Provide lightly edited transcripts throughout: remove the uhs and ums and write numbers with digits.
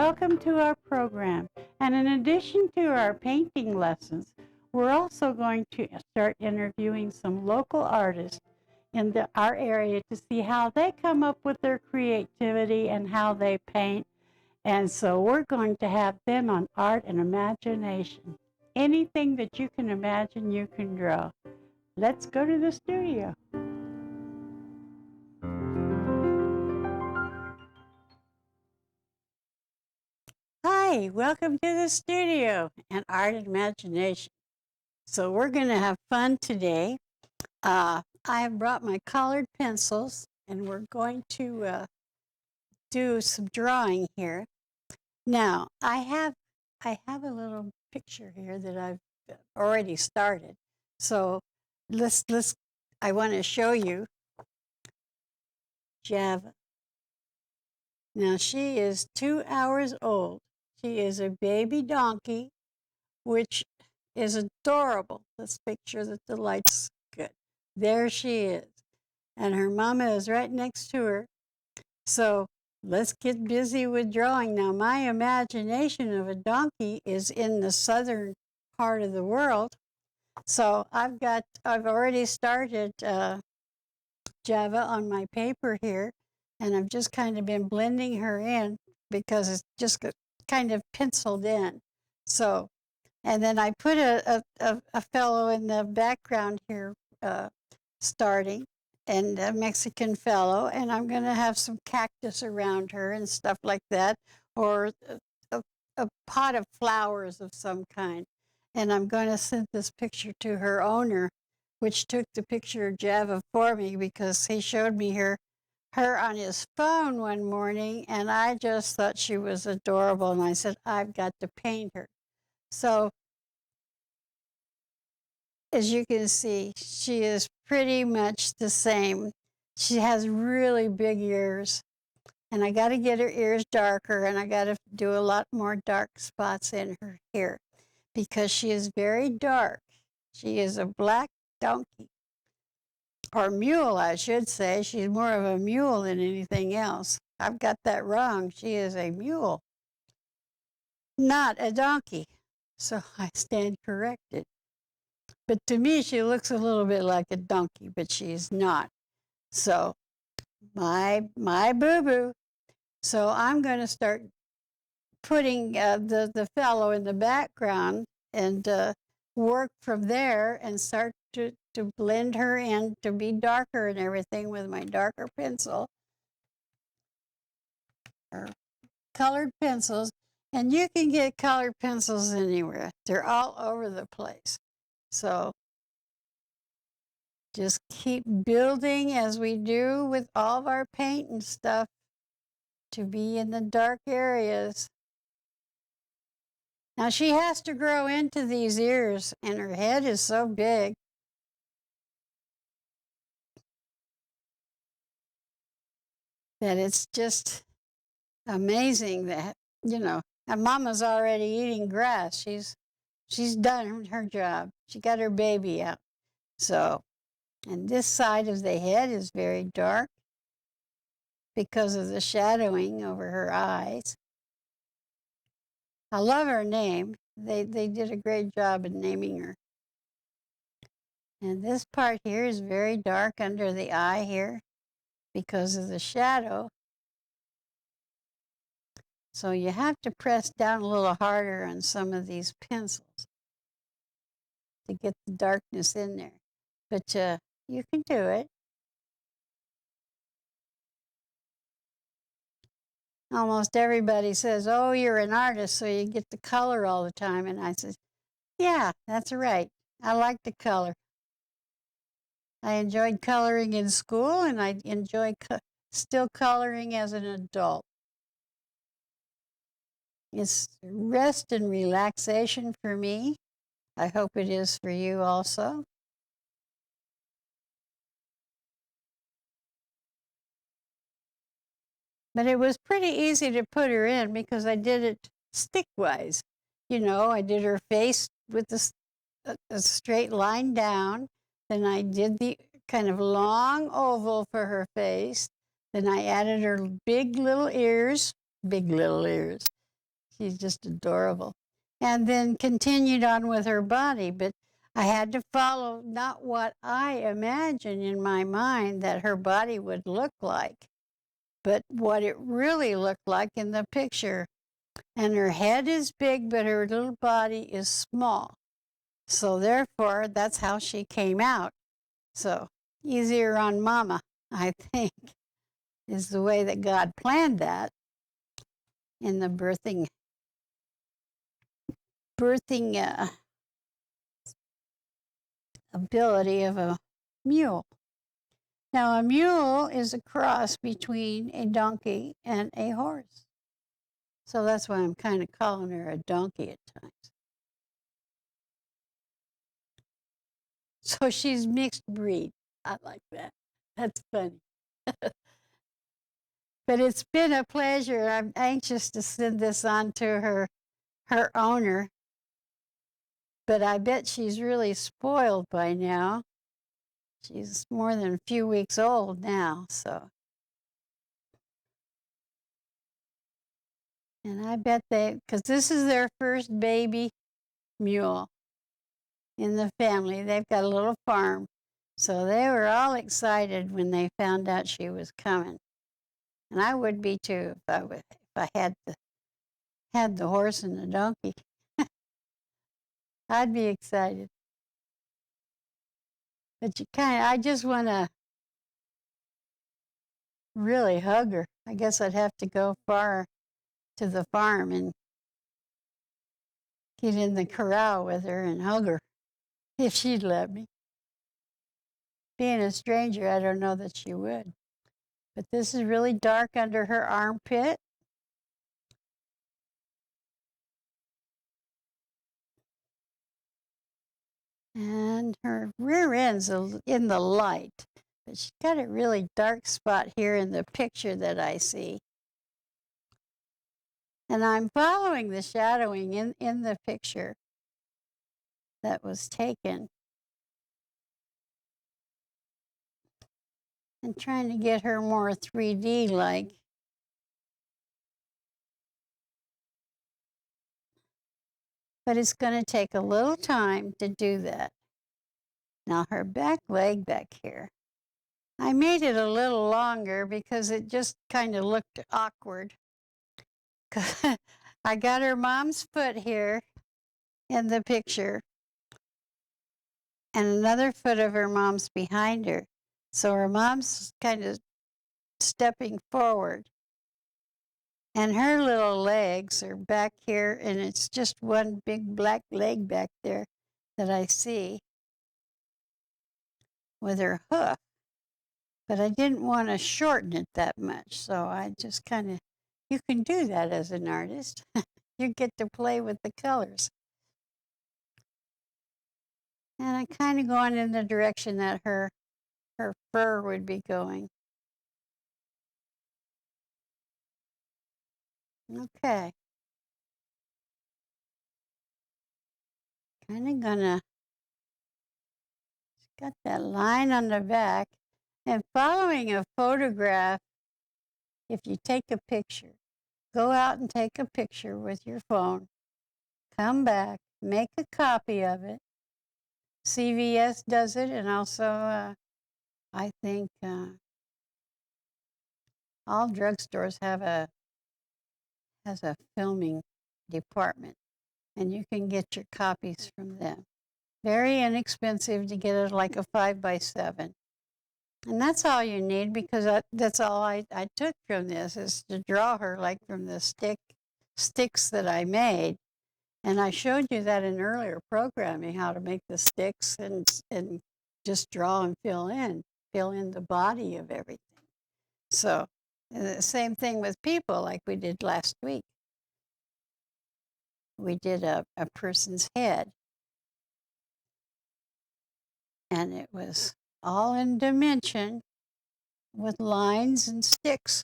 welcome to our program. And in addition to our painting lessons, we're also going to start interviewing some local artists in our area to see how they come up with their creativity and how they paint. And so we're going to have them on art and imagination. Anything that you can imagine, you can draw. Let's go to the studio. Hi, welcome to the studio and art and imagination. So we're going to have fun today. I have brought my colored pencils and we're going to do some drawing here. Now, I have a little picture here that I've already started. So I want to show you Java. Now, she is 2 hours old. She is a baby donkey, which is adorable. Let's make sure that the light's good. There she is. And her mama is right next to her. So let's get busy with drawing. Now, my imagination of a donkey is in the southern part of the world. So I've already started Java on my paper here, and I've just kind of been blending her in because it's just kind of penciled in. So, and then I put a fellow in the background here starting, and a Mexican fellow, and I'm going to have some cactus around her and stuff like that, or a pot of flowers of some kind. And I'm going to send this picture to her owner, which took the picture of Java for me because he showed me her on his phone one morning, and I just thought she was adorable, and I said, I've got to paint her. So as you can see, she is pretty much the same. She has really big ears, and I got to get her ears darker, and I got to do a lot more dark spots in her hair because she is very dark. She is a black donkey, or mule, I should say. She's more of a mule than anything else. I've got that wrong. She is a mule, not a donkey. So I stand corrected. But to me, she looks a little bit like a donkey, but she's not. So my boo-boo. So I'm going to start putting the fellow in the background and work from there and start to blend her in to be darker and everything with my darker pencil or colored pencils. And you can get colored pencils anywhere. They're all over the place. So just keep building as we do with all of our paint and stuff to be in the dark areas. Now she has to grow into these ears, and her head is so big. That it's just amazing that, and Mama's already eating grass. She's done her job. She got her baby out. So, and this side of the head is very dark because of the shadowing over her eyes. I love her name. They did a great job in naming her. And this part here is very dark under the eye here because of the shadow. So you have to press down a little harder on some of these pencils to get the darkness in there. But you can do it. Almost everybody says, oh, you're an artist, so you get to color all the time. And I said, yeah, that's right. I like to color. I enjoyed coloring in school, and I enjoy still coloring as an adult. It's rest and relaxation for me. I hope it is for you also. But it was pretty easy to put her in because I did it stickwise. I did her face with a straight line down. Then I did the kind of long oval for her face. Then I added her big little ears, She's just adorable. And then continued on with her body, but I had to follow not what I imagined in my mind that her body would look like, but what it really looked like in the picture. And her head is big, but her little body is small. So therefore, that's how she came out. So easier on mama, I think, is the way that God planned that in the birthing ability of a mule. Now, a mule is a cross between a donkey and a horse. So that's why I'm kind of calling her a donkey at times. So she's mixed breed. I like that. That's funny. But it's been a pleasure. I'm anxious to send this on to her owner. But I bet she's really spoiled by now. She's more than a few weeks old now, so. And I bet because this is their first baby mule in the family. They've got a little farm. So they were all excited when they found out she was coming. And I would be too if I had the horse and the donkey. I'd be excited. But I just want to really hug her. I guess I'd have to go far to the farm and get in the corral with her and hug her if she'd let me. Being a stranger, I don't know that she would. But this is really dark under her armpit. And her rear end's in the light. But she's got a really dark spot here in the picture that I see. And I'm following the shadowing in the picture that was taken. And trying to get her more 3D-like. But it's going to take a little time to do that. Now her back leg back here, I made it a little longer because it just kind of looked awkward. I got her mom's foot here in the picture and another foot of her mom's behind her. So her mom's kind of stepping forward. And her little legs are back here, and it's just one big black leg back there that I see with her hoof. But I didn't want to shorten it that much, so I just kind of, you can do that as an artist. You get to play with the colors. And I'm kind of going in the direction that her fur would be going. Okay. Kind of gonna, got that line on the back. And following a photograph, if you take a picture, go out and take a picture with your phone, come back, make a copy of it. CVS does it, and also I think all drugstores has a filming department, and you can get your copies from them. Very inexpensive to get it like a 5x7. And that's all you need because that's all I took from this is to draw her like from the sticks that I made. And I showed you that in earlier programming, how to make the sticks and just draw and fill in the body of everything. So the same thing with people like we did last week. We did a person's head. And it was all in dimension with lines and sticks.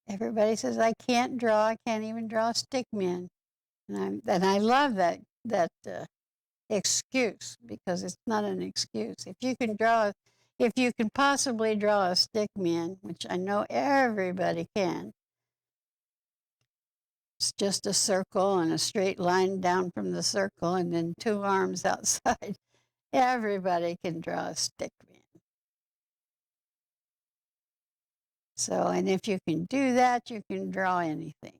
Everybody says, I can't draw. I can't even draw stick men. And I love that excuse because it's not an excuse. If you can possibly draw a stick man, which I know everybody can, It's just a circle and a straight line down from the circle and then two arms outside. Everybody can draw a stick man. So, and if you can do that, you can draw anything.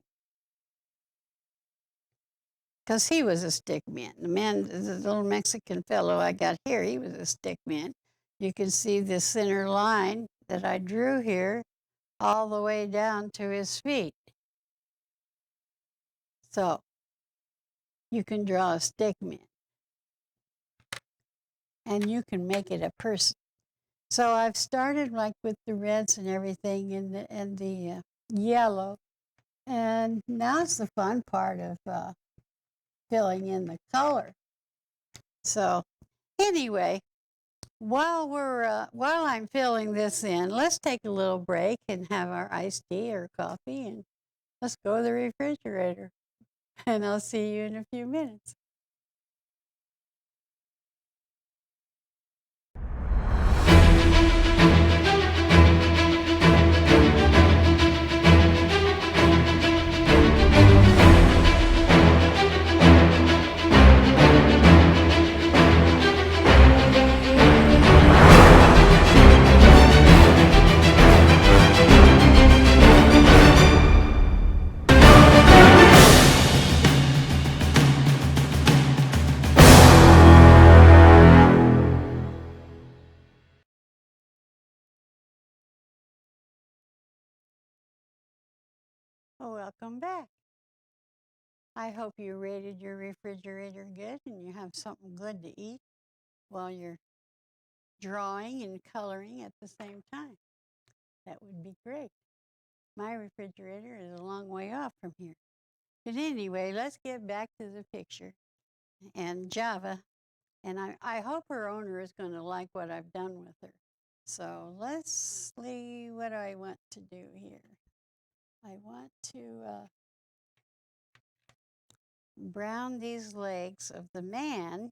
Because he was a stick man. The little Mexican fellow I got here, he was a stick man. You can see the center line that I drew here all the way down to his feet. So you can draw a stick man. And you can make it a person. So I've started like with the reds and everything and the yellow. And now it's the fun part of filling in the color. So anyway, while I'm filling this in, let's take a little break and have our iced tea or coffee, and let's go to the refrigerator. And I'll see you in a few minutes. Well, welcome back. I hope you rated your refrigerator good and you have something good to eat while you're drawing and coloring at the same time. That would be great. My refrigerator is a long way off from here. But anyway, let's get back to the picture and Java. And I hope her owner is going to like what I've done with her. So let's see what I want to do here. I want to brown these legs of the man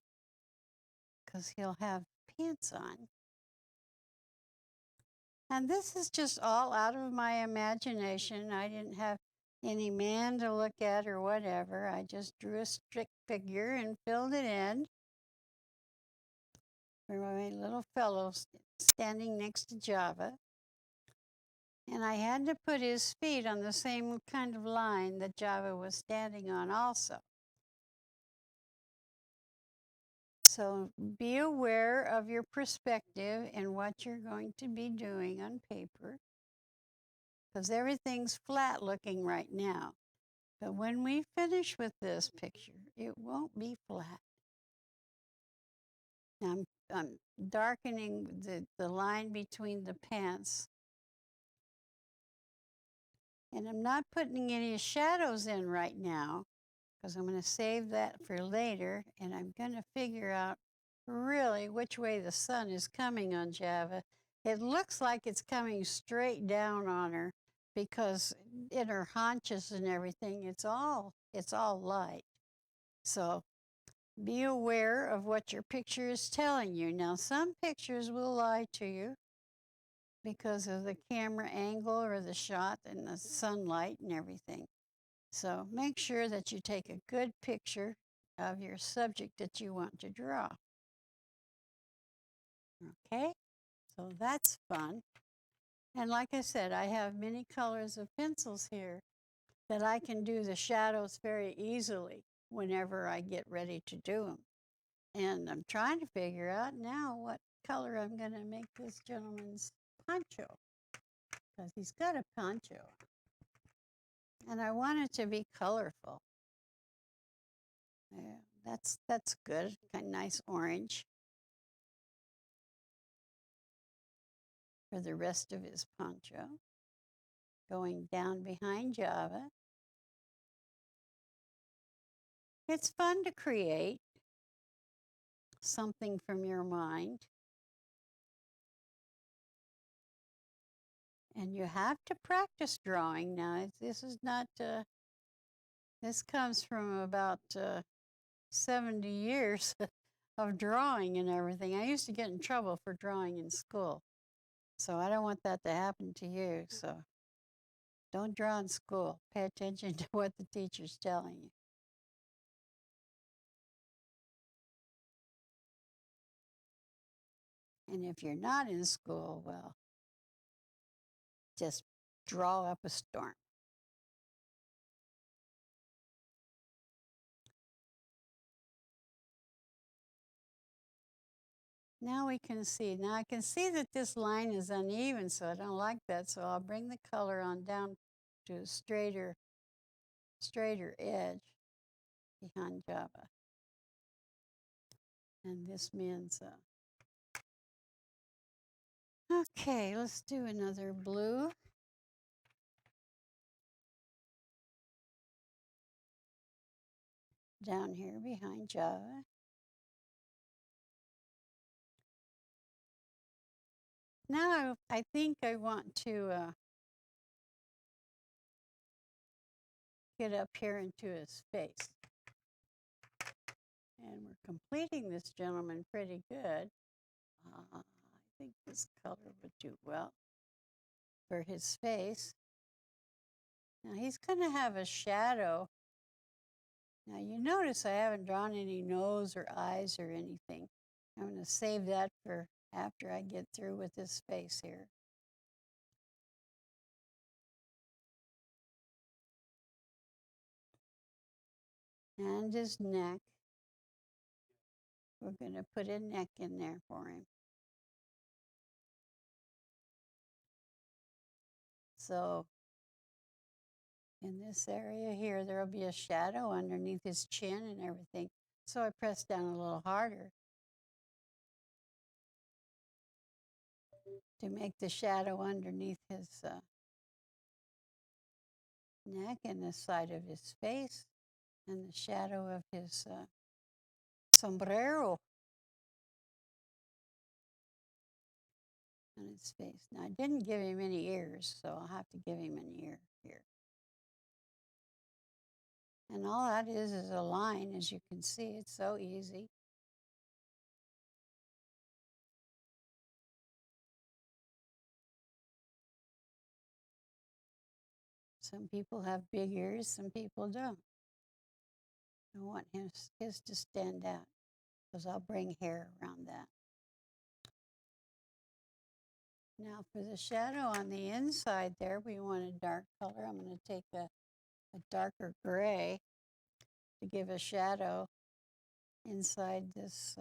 because he'll have pants on. And this is just all out of my imagination. I didn't have any man to look at or whatever. I just drew a strict figure and filled it in for my little fellow standing next to Java. And I had to put his feet on the same kind of line that Java was standing on also. So be aware of your perspective and what you're going to be doing on paper, because everything's flat looking right now. But when we finish with this picture, it won't be flat. Now I'm darkening the line between the pants. And I'm not putting any shadows in right now because I'm going to save that for later. And I'm going to figure out really which way the sun is coming on Java. It looks like it's coming straight down on her because in her haunches and everything, it's all light. So be aware of what your picture is telling you. Now, some pictures will lie to you because of the camera angle or the shot and the sunlight and everything. So make sure that you take a good picture of your subject that you want to draw. Okay, so that's fun. And like I said, I have many colors of pencils here that I can do the shadows very easily whenever I get ready to do them. And I'm trying to figure out now what color I'm going to make this gentleman's poncho, because he's got a poncho. And I want it to be colorful. Yeah, that's good, kind of nice orange for the rest of his poncho. Going down behind Java. It's fun to create something from your mind. And you have to practice drawing now. This is not, this comes from about 70 years of drawing and everything. I used to get in trouble for drawing in school. So I don't want that to happen to you. So Don't draw in school. Pay attention to what the teacher's telling you. And if you're not in school, well, just draw up a storm. Now we can see. Now I can see that this line is uneven, so I don't like that. So I'll bring the color on down to a straighter edge behind Java. And this means, okay, let's do another blue. Down here behind Java. Now I think I want to get up here into his face. And we're completing this gentleman pretty good. I think this color would do well for his face. Now he's going to have a shadow. Now you notice I haven't drawn any nose or eyes or anything. I'm going to save that for after I get through with this face here. And his neck. We're going to put a neck in there for him. So in this area here, there will be a shadow underneath his chin and everything. So I press down a little harder to make the shadow underneath his neck and the side of his face and the shadow of his sombrero on his face. Now, I didn't give him any ears, so I'll have to give him an ear here. And all that is a line, as you can see. It's so easy. Some people have big ears, some people don't. I want his to stand out because I'll bring hair around that. Now for the shadow on the inside there, we want a dark color. I'm going to take a darker gray to give a shadow inside this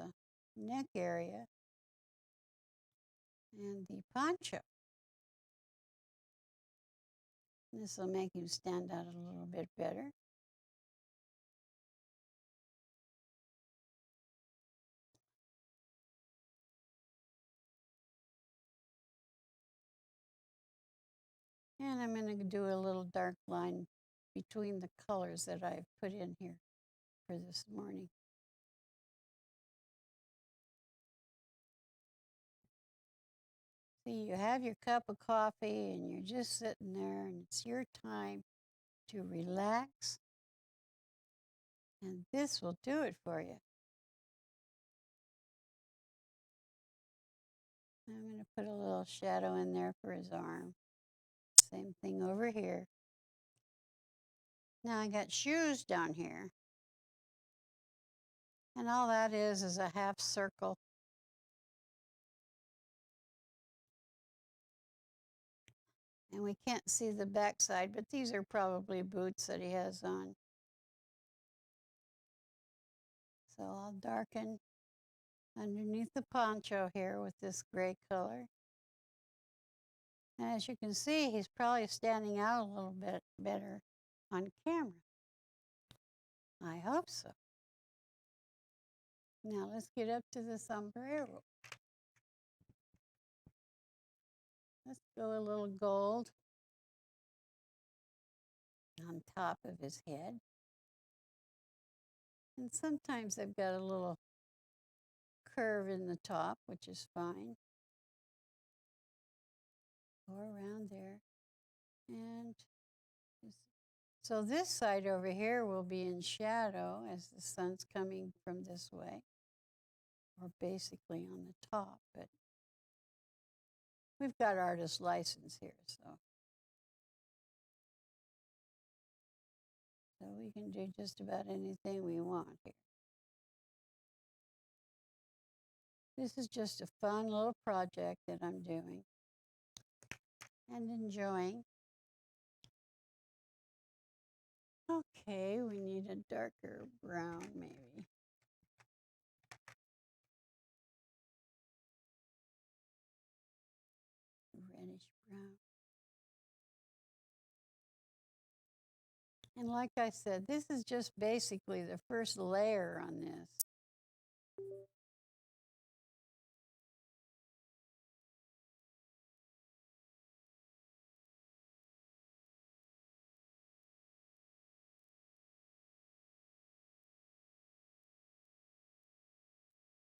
neck area and the poncho. This will make him stand out a little bit better. And I'm going to do a little dark line between the colors that I've put in here for this morning. See, you have your cup of coffee and you're just sitting there and it's your time to relax. And this will do it for you. I'm going to put a little shadow in there for his arm. Same thing over here. Now I got shoes down here. And all that is a half circle. And we can't see the backside, but these are probably boots that he has on. So I'll darken underneath the poncho here with this gray color. And as you can see, he's probably standing out a little bit better on camera. I hope so. Now let's get up to the sombrero. Let's go a little gold on top of his head. And sometimes I've got a little curve in the top, which is fine. Go around there. And so this side over here will be in shadow as the sun's coming from this way, or basically on the top, but we've got artist license here, so So we can do just about anything we want here. This is just a fun little project that I'm doing and enjoying. Okay, we need a darker brown maybe. Reddish brown. And like I said, this is just basically the first layer on this.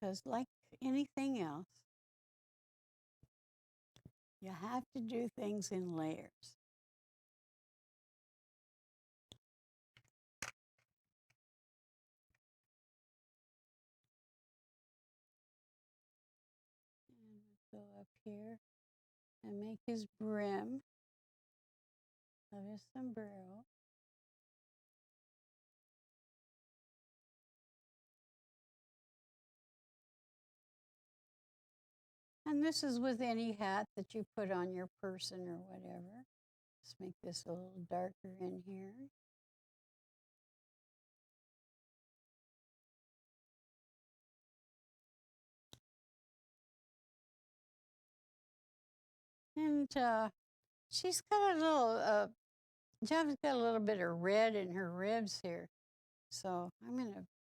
Because like anything else, you have to do things in layers. And go up here and make his brim of his sombrero. And this is with any hat that you put on your person or whatever. Let's make this a little darker in here. And she's got a little, Jeff's got a little bit of red in her ribs here. So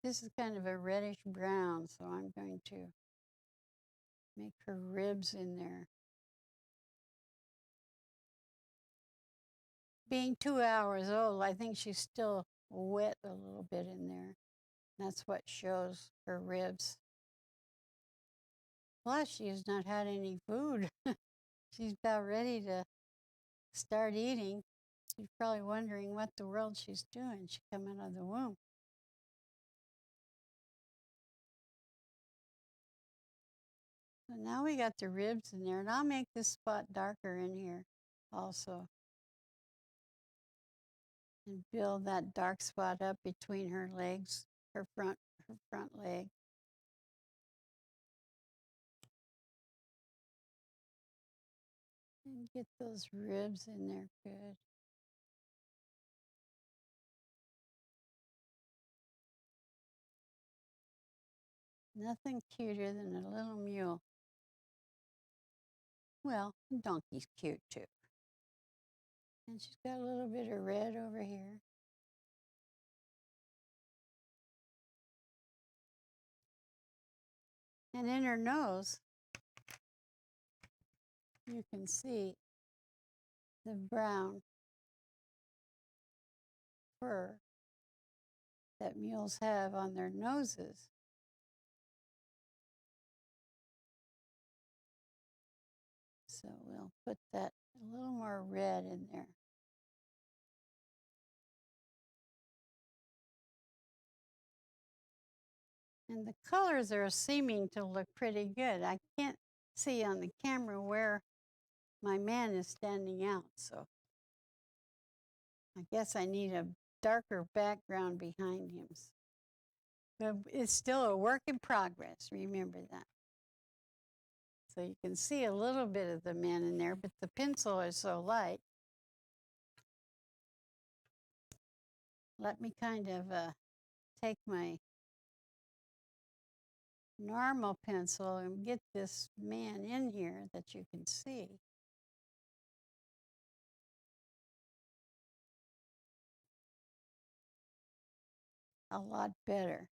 this is kind of a reddish brown, so I'm going to make her ribs in there. Being 2 hours old, I think she's still wet a little bit in there. That's what shows her ribs. Plus, she has not had any food. She's about ready to start eating. She's probably wondering what the world she's doing. She come out of the womb. So now we got the ribs in there, and I'll make this spot darker in here also. And build that dark spot up between her legs, her front leg. And get those ribs in there good. Nothing cuter than a little mule. Well, donkey's cute too. And she's got a little bit of red over here. And in her nose, you can see the brown fur that mules have on their noses. So we'll put that a little more red in there. And the colors are seeming to look pretty good. I can't see on the camera where my man is standing out, so I guess I need a darker background behind him. But it's still a work in progress, remember that. So you can see a little bit of the man in there, but the pencil is so light. Let me kind of take my normal pencil and get this man in here that you can see. A lot better.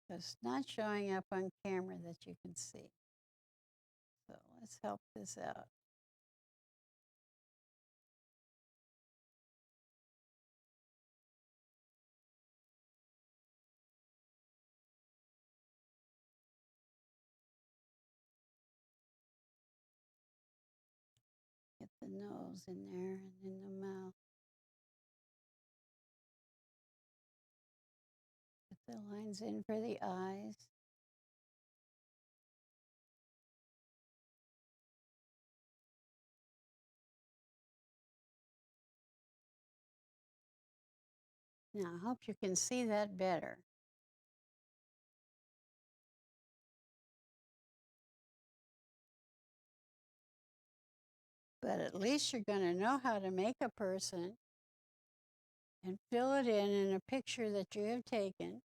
It's not showing up on camera that you can see. So let's help this out. Get the nose in there and then the mouth. Get the lines in for the eyes. Now, I hope you can see that better. But at least you're going to know how to make a person and fill it in a picture that you have taken.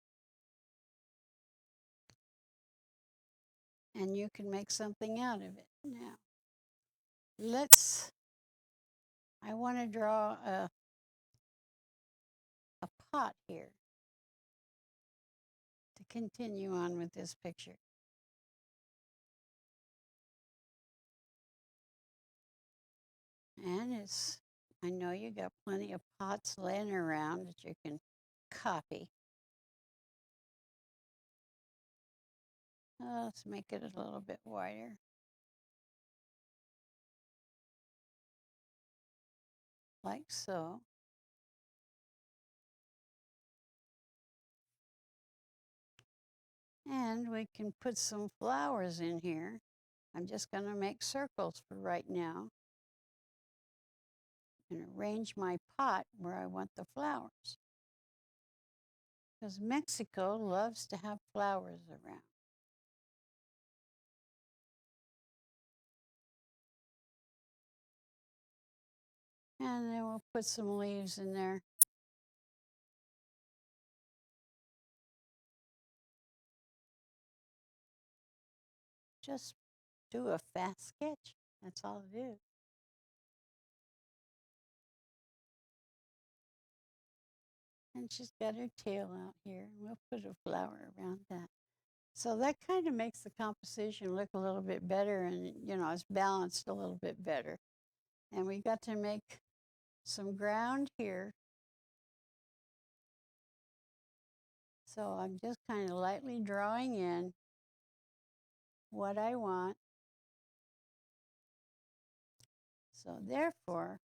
And you can make something out of it. Now, I want to draw a pot here to continue on with this picture. And I know you got plenty of pots laying around that you can copy. Let's make it a little bit wider. Like so. And we can put some flowers in here. I'm just going to make circles for right now and arrange my pot where I want the flowers. Because Mexico loves to have flowers around. And then we'll put some leaves in there. Just do a fast sketch. That's all it is. And she's got her tail out here. We'll put a flower around that. So that kind of makes the composition look a little bit better and, it's balanced a little bit better. And we got to make some ground here. So I'm just kind of lightly drawing in what I want. So therefore,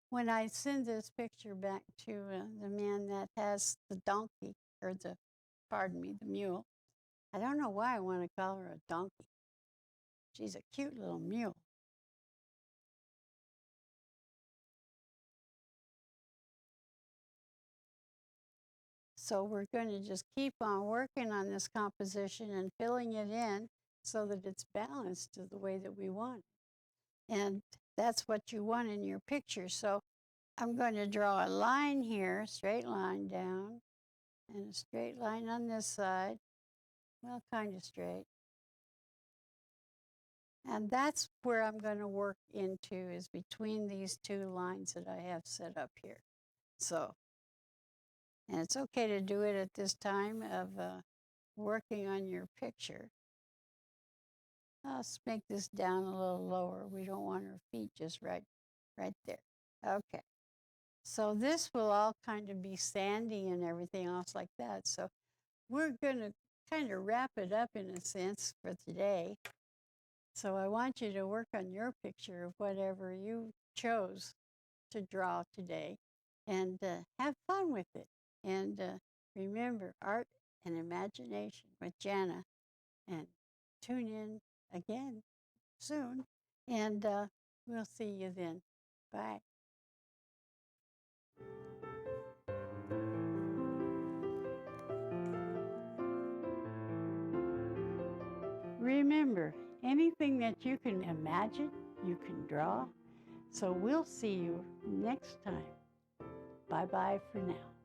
when I send this picture back to the man that has the donkey, or the mule, I don't know why I want to call her a donkey. She's a cute little mule. So we're going to just keep on working on this composition and filling it in so that it's balanced to the way that we want. And that's what you want in your picture. So I'm going to draw a line here, a straight line down, and a straight line on this side. Well, kind of straight. And that's where I'm going to work into, is between these two lines that I have set up here. So, and it's okay to do it at this time of working on your picture. Let's make this down a little lower. We don't want her feet just right there. Okay. So this will all kind of be sandy and everything else like that. So we're going to kind of wrap it up in a sense for today. So I want you to work on your picture of whatever you chose to draw today and have fun with it. And remember, art and imagination with Janna. And tune in again soon. And we'll see you then. Bye. Remember, anything that you can imagine, you can draw. So we'll see you next time. Bye-bye for now.